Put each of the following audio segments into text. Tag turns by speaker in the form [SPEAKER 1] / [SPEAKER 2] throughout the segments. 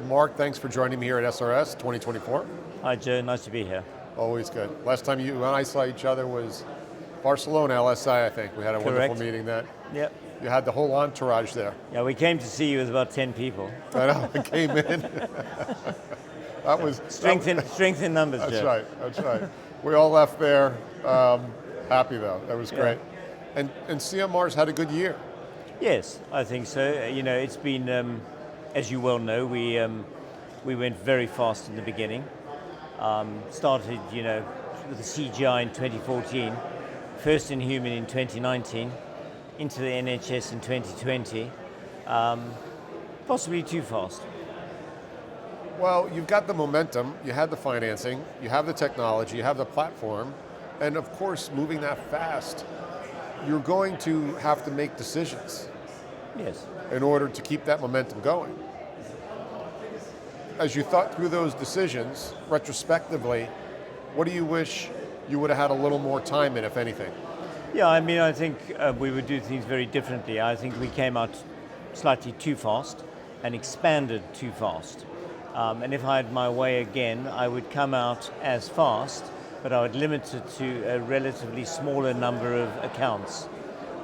[SPEAKER 1] Mark, thanks for joining me here at SRS 2024.
[SPEAKER 2] Hi Joe, nice to be here.
[SPEAKER 1] Always good. Last time you and I saw each other was Barcelona, LSI, I think. We had a wonderful meeting then.
[SPEAKER 2] Yep.
[SPEAKER 1] You had the whole entourage there.
[SPEAKER 2] Yeah, we came to see you with about 10 people.
[SPEAKER 1] I know, I came in. That was...
[SPEAKER 2] Strength in numbers,
[SPEAKER 1] That's
[SPEAKER 2] Joe.
[SPEAKER 1] right, that's right. We all left there happy though, that was great. And CMR's had a good year.
[SPEAKER 2] Yes, I think so. You know, it's been, as you well know, we went very fast in the beginning. Started, you know, with the CGI in 2014, first in human in 2019, into the NHS in 2020. Possibly too fast.
[SPEAKER 1] Well, you've got the momentum, you had the financing, you have the technology, you have the platform, and of course, moving that fast, you're going to have to make decisions.
[SPEAKER 2] Yes.
[SPEAKER 1] In order to keep that momentum going. As you thought through those decisions, retrospectively, what do you wish you would have had a little more time in, if anything?
[SPEAKER 2] Yeah, I mean, I think we would do things very differently. I think we came out slightly too fast and expanded too fast. And if I had my way again, I would come out as fast, but I would limit it to a relatively smaller number of accounts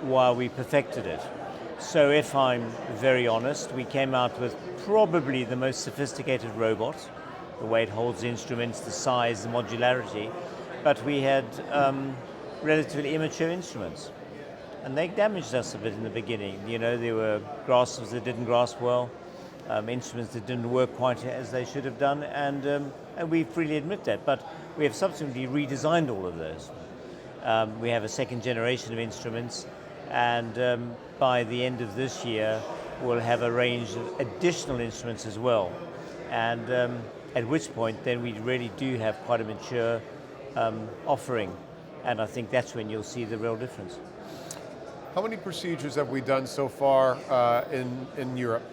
[SPEAKER 2] while we perfected it. So if I'm very honest, we came out with probably the most sophisticated robot, the way it holds instruments, the size, the modularity, but we had relatively immature instruments. And they damaged us a bit in the beginning. You know, there were graspers that didn't grasp well, instruments that didn't work quite as they should have done, and we freely admit that, but we have subsequently redesigned all of those. We have a second generation of instruments, and by the end of this year, we'll have a range of additional instruments as well. And at which point, then we really do have quite a mature offering. And I think that's when you'll see the real difference.
[SPEAKER 1] How many procedures have we done so far in Europe?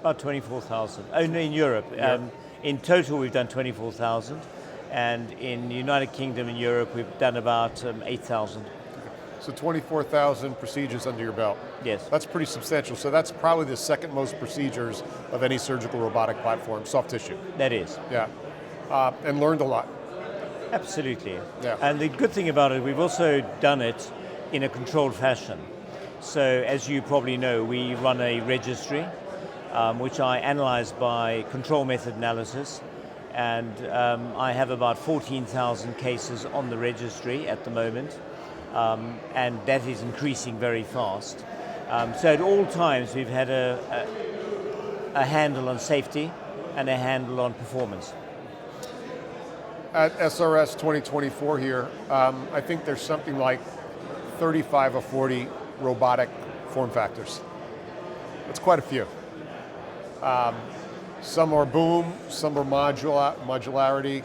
[SPEAKER 2] About 24,000. Only in Europe. In total, we've done 24,000. And in the United Kingdom and Europe, we've done about 8,000.
[SPEAKER 1] So 24,000 procedures under your belt.
[SPEAKER 2] Yes.
[SPEAKER 1] That's pretty substantial. So that's probably the second most procedures of any surgical robotic platform, soft tissue.
[SPEAKER 2] That is.
[SPEAKER 1] Yeah. And learned a lot.
[SPEAKER 2] Absolutely.
[SPEAKER 1] Yeah.
[SPEAKER 2] And the good thing about it, we've also done it in a controlled fashion. So as you probably know, we run a registry, which I analyze by control method analysis. And I have about 14,000 cases on the registry at the moment. And that is increasing very fast. So at all times we've had a handle on safety and a handle on performance.
[SPEAKER 1] At SRS 2024 here, I think there's something like 35 or 40 robotic form factors. That's quite a few. Some are boom, some are modularity,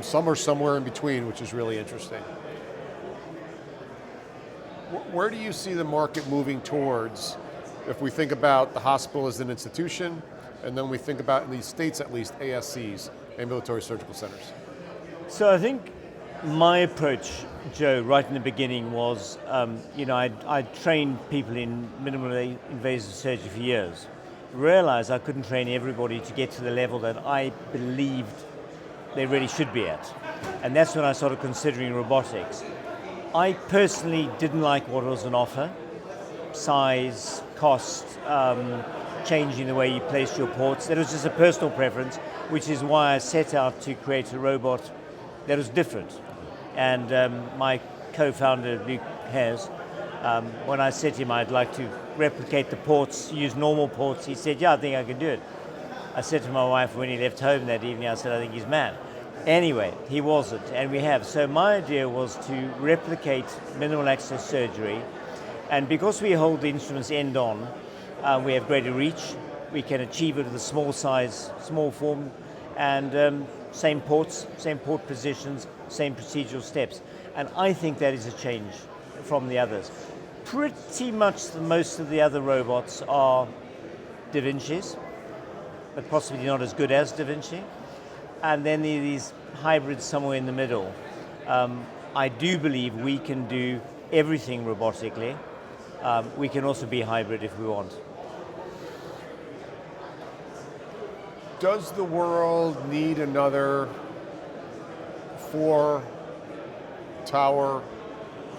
[SPEAKER 1] some are somewhere in between, which is really interesting. Where do you see the market moving towards if we think about the hospital as an institution, and then we think about, in these states at least, ASCs, ambulatory surgical centers?
[SPEAKER 2] So I think my approach, Joe, right in the beginning was, you know, I trained people in minimally invasive surgery for years. Realized I couldn't train everybody to get to the level that I believed they really should be at. And that's when I started considering robotics. I personally didn't like what was on offer. Size, cost, changing the way you placed your ports. That was just a personal preference, which is why I set out to create a robot that was different. And my co-founder, Luke Hayes, when I said to him I'd like to replicate the ports, use normal ports, he said, yeah, I think I can do it. I said to my wife when he left home that evening, I said, I think he's mad. Anyway, he wasn't, and we have. So my idea was to replicate minimal access surgery, and because we hold the instruments end on, we have greater reach. We can achieve it with a small size, small form, and same ports, same port positions, same procedural steps. And I think that is a change from the others. Pretty much most of the other robots are Da Vinci's, but possibly not as good as Da Vinci. And then there are these hybrids somewhere in the middle. I do believe we can do everything robotically. We can also be hybrid if we want.
[SPEAKER 1] Does the world need another 4-tower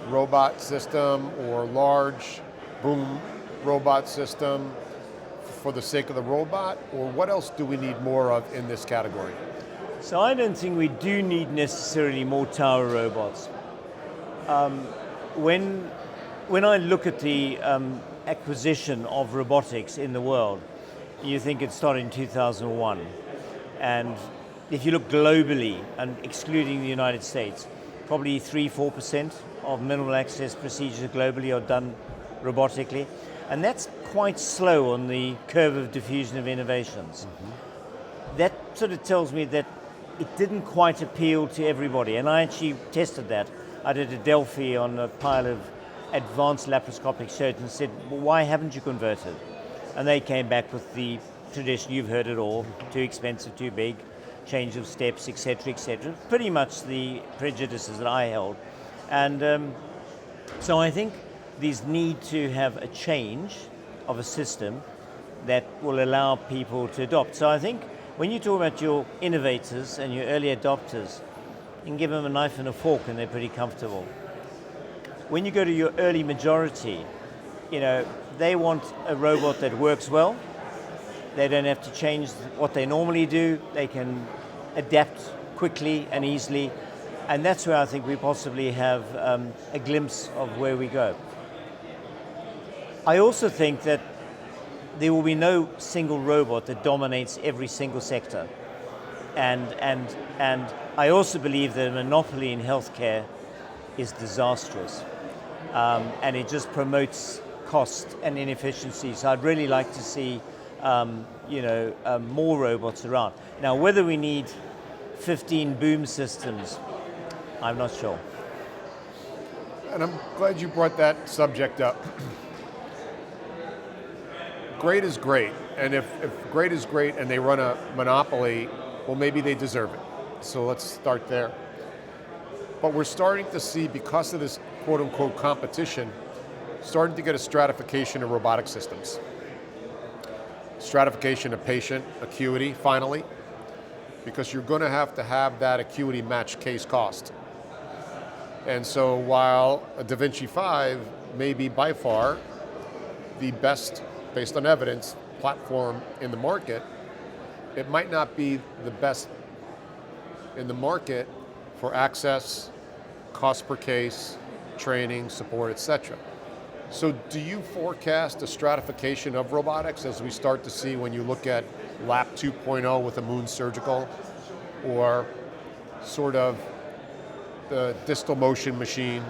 [SPEAKER 1] robot system or large boom robot system for the sake of the robot? Or what else do we need more of in this category?
[SPEAKER 2] So I don't think we do need necessarily more tower robots. When I look at the acquisition of robotics in the world, you think it started in 2001. And if you look globally, and excluding the United States, probably 3-4% of minimal access procedures globally are done robotically. And that's quite slow on the curve of diffusion of innovations. That sort of tells me that it didn't quite appeal to everybody. And I actually tested that. I did a Delphi on a pile of advanced laparoscopic surgeons and said, well, why haven't you converted? And they came back with the tradition, you've heard it all, too expensive, too big, change of steps, etc., etc. Pretty much the prejudices that I held. And so I think there's need to have a change of a system that will allow people to adopt. So I think when you talk about your innovators and your early adopters, you can give them a knife and a fork and they're pretty comfortable. When you go to your early majority, they want a robot that works well. They don't have to change what they normally do. They can adapt quickly and easily. And that's where I think we possibly have a glimpse of where we go. I also think that there will be no single robot that dominates every single sector. And I also believe that a monopoly in healthcare is disastrous. And it just promotes cost and inefficiency. So I'd really like to see more robots around. Now, whether we need 15 boom systems, I'm not sure.
[SPEAKER 1] And I'm glad you brought that subject up. Great is great, and if great is great and they run a monopoly, well, maybe they deserve it. So let's start there. But we're starting to see, because of this quote-unquote competition, starting to get a stratification of robotic systems. Stratification of patient acuity, finally, because you're going to have that acuity match case cost. And so while a Da Vinci 5 may be by far the best, based on evidence, platform in the market, it might not be the best in the market for access, cost per case, training, support, etc. So do you forecast a stratification of robotics as we start to see when you look at LAP 2.0 with a Moon Surgical, or sort of the distal motion machine?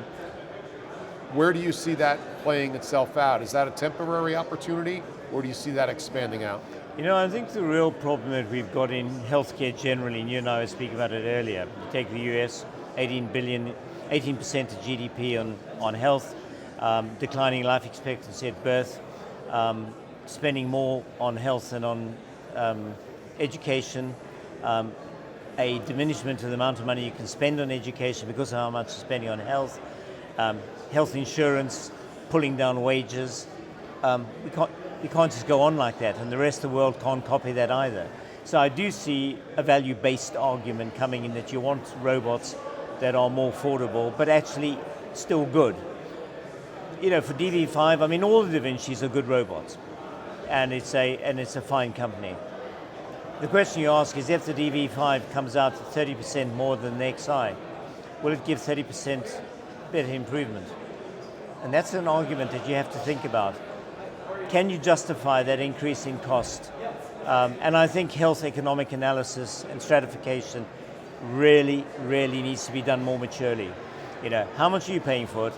[SPEAKER 1] Where do you see that playing itself out? Is that a temporary opportunity, or do you see that expanding out?
[SPEAKER 2] I think the real problem that we've got in healthcare generally, and you and I were speaking about it earlier, you take the US, 18% of GDP on health, declining life expectancy at birth, spending more on health than on education, a diminishment of the amount of money you can spend on education because of how much you're spending on health, health insurance, pulling down wages. We can't just go on like that, and the rest of the world can't copy that either. So I do see a value-based argument coming in that you want robots that are more affordable, but actually still good. For DV5, all the Da Vincis are good robots, and it's a fine company. The question you ask is, if the DV5 comes out at 30% more than the XI, will it give 30% better improvement? And that's an argument that you have to think about. Can you justify that increase in cost? And I think health economic analysis and stratification really, really needs to be done more maturely. How much are you paying for it?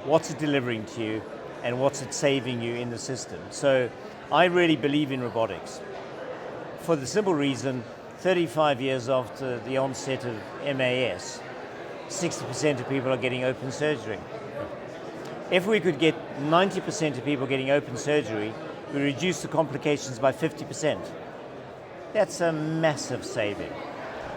[SPEAKER 2] What's it delivering to you? And what's it saving you in the system? So I really believe in robotics. For the simple reason, 35 years after the onset of MAS, 60% of people are getting open surgery. If we could get 90% of people getting open surgery, we reduce the complications by 50%. That's a massive saving.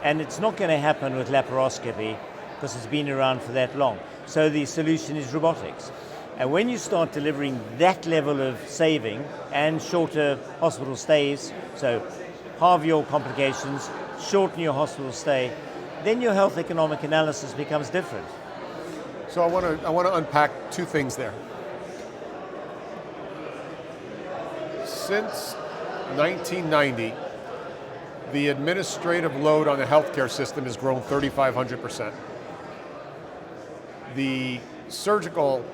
[SPEAKER 2] And it's not going to happen with laparoscopy because it's been around for that long. So the solution is robotics. And when you start delivering that level of saving and shorter hospital stays, so halve your complications, shorten your hospital stay, then your health economic analysis becomes different.
[SPEAKER 1] So I want to unpack two things there. Since 1990, the administrative load on the healthcare system has grown 3,500%. The surgical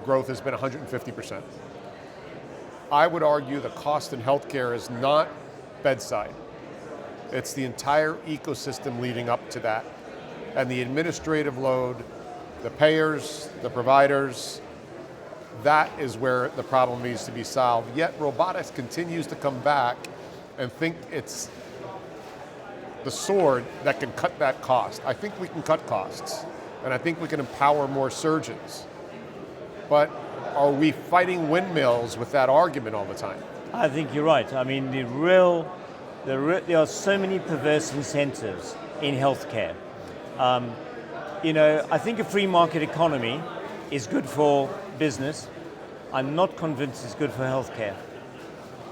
[SPEAKER 1] growth has been 150%. I would argue the cost in healthcare is not bedside. It's the entire ecosystem leading up to that. And the administrative load, the payers, the providers, that is where the problem needs to be solved. Yet robotics continues to come back and think it's the sword that can cut that cost. I think we can cut costs, and I think we can empower more surgeons. But are we fighting windmills with that argument all the time?
[SPEAKER 2] I think you're right. I mean, there are so many perverse incentives in healthcare. I think a free market economy is good for business. I'm not convinced it's good for healthcare.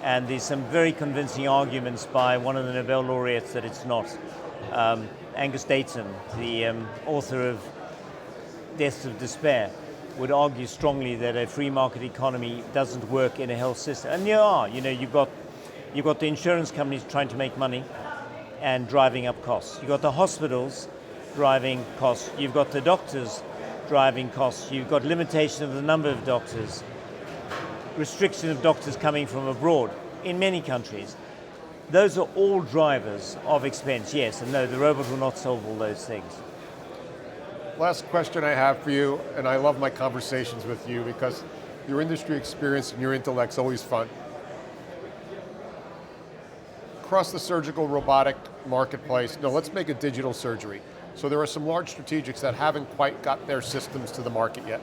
[SPEAKER 2] And there's some very convincing arguments by one of the Nobel laureates that it's not. Angus Deaton, the author of Deaths of Despair, would argue strongly that a free market economy doesn't work in a health system. And you've got the insurance companies trying to make money and driving up costs. You've got the hospitals driving costs. You've got the doctors driving costs. You've got limitation of the number of doctors, restriction of doctors coming from abroad in many countries. Those are all drivers of expense, yes, and no, the robot will not solve all those things.
[SPEAKER 1] Last question I have for you, and I love my conversations with you because your industry experience and your intellect's always fun. Across the surgical robotic marketplace, no, let's make a digital surgery. So there are some large strategics that haven't quite got their systems to the market yet.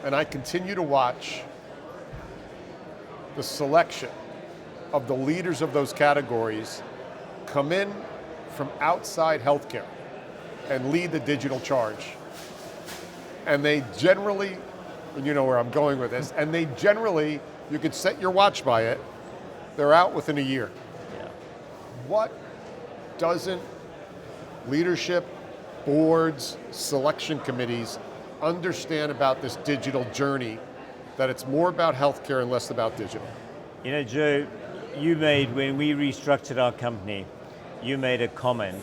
[SPEAKER 1] And I continue to watch the selection of the leaders of those categories come in from outside healthcare and lead the digital charge. And they generally, and you know where I'm going with this, and they generally, you could set your watch by it, they're out within a year.
[SPEAKER 2] Yeah.
[SPEAKER 1] What doesn't leadership, boards, selection committees understand about this digital journey, that it's more about healthcare and less about digital?
[SPEAKER 2] You know, Joe, when we restructured our company, you made a comment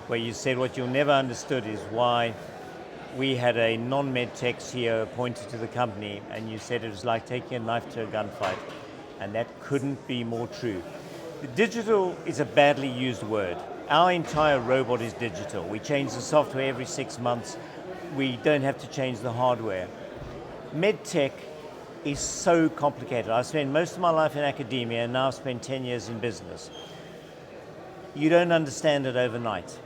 [SPEAKER 2] where you said what you never understood is why we had a non-med tech CEO appointed to the company, and you said it was like taking a knife to a gunfight, and that couldn't be more true. Digital is a badly used word. Our entire robot is digital. We change the software every 6 months. We don't have to change the hardware. Med tech is so complicated. I spent most of my life in academia and now I've spent 10 years in business. You don't understand it overnight.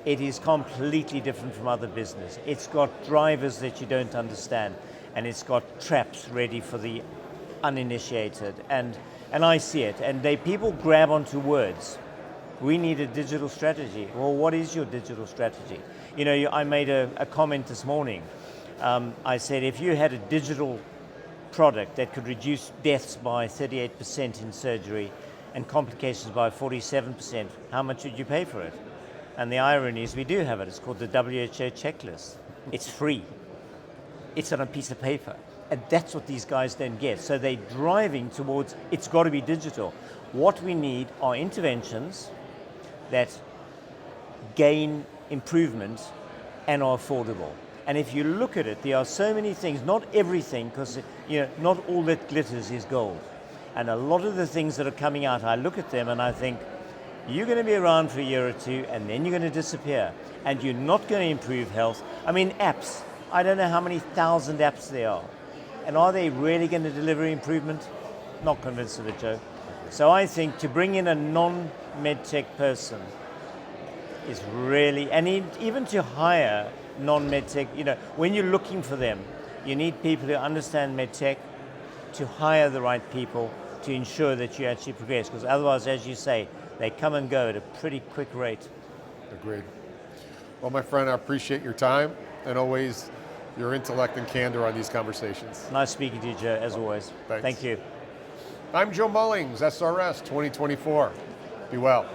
[SPEAKER 2] It is completely different from other business. It's got drivers that you don't understand, and it's got traps ready for the uninitiated. And I see it, and people grab onto words. We need a digital strategy. Well, what is your digital strategy? You know, I made a comment this morning. I said, if you had a digital product that could reduce deaths by 38% in surgery and complications by 47%, how much would you pay for it? And the irony is we do have it. It's called the WHO checklist. It's free. It's on a piece of paper. And that's what these guys don't get. So they're driving towards, it's got to be digital. What we need are interventions that gain improvement and are affordable. And if you look at it, there are so many things, not everything, because not all that glitters is gold. And a lot of the things that are coming out, I look at them and I think, you're going to be around for a year or two and then you're going to disappear. And you're not going to improve health. I mean, apps. I don't know how many thousand apps there are. And are they really going to deliver improvement? Not convinced of it, Joe. So I think to bring in a non-medtech person is really, and even to hire non-medtech, when you're looking for them, you need people who understand medtech to hire the right people to ensure that you actually progress. Because otherwise, as you say, they come and go at a pretty quick rate.
[SPEAKER 1] Agreed. Well, my friend, I appreciate your time and always your intellect and candor on these conversations.
[SPEAKER 2] Nice speaking to you, Joe, as always.
[SPEAKER 1] Thanks.
[SPEAKER 2] Thank you.
[SPEAKER 1] I'm Joe Mullings, SRS 2024. Be well.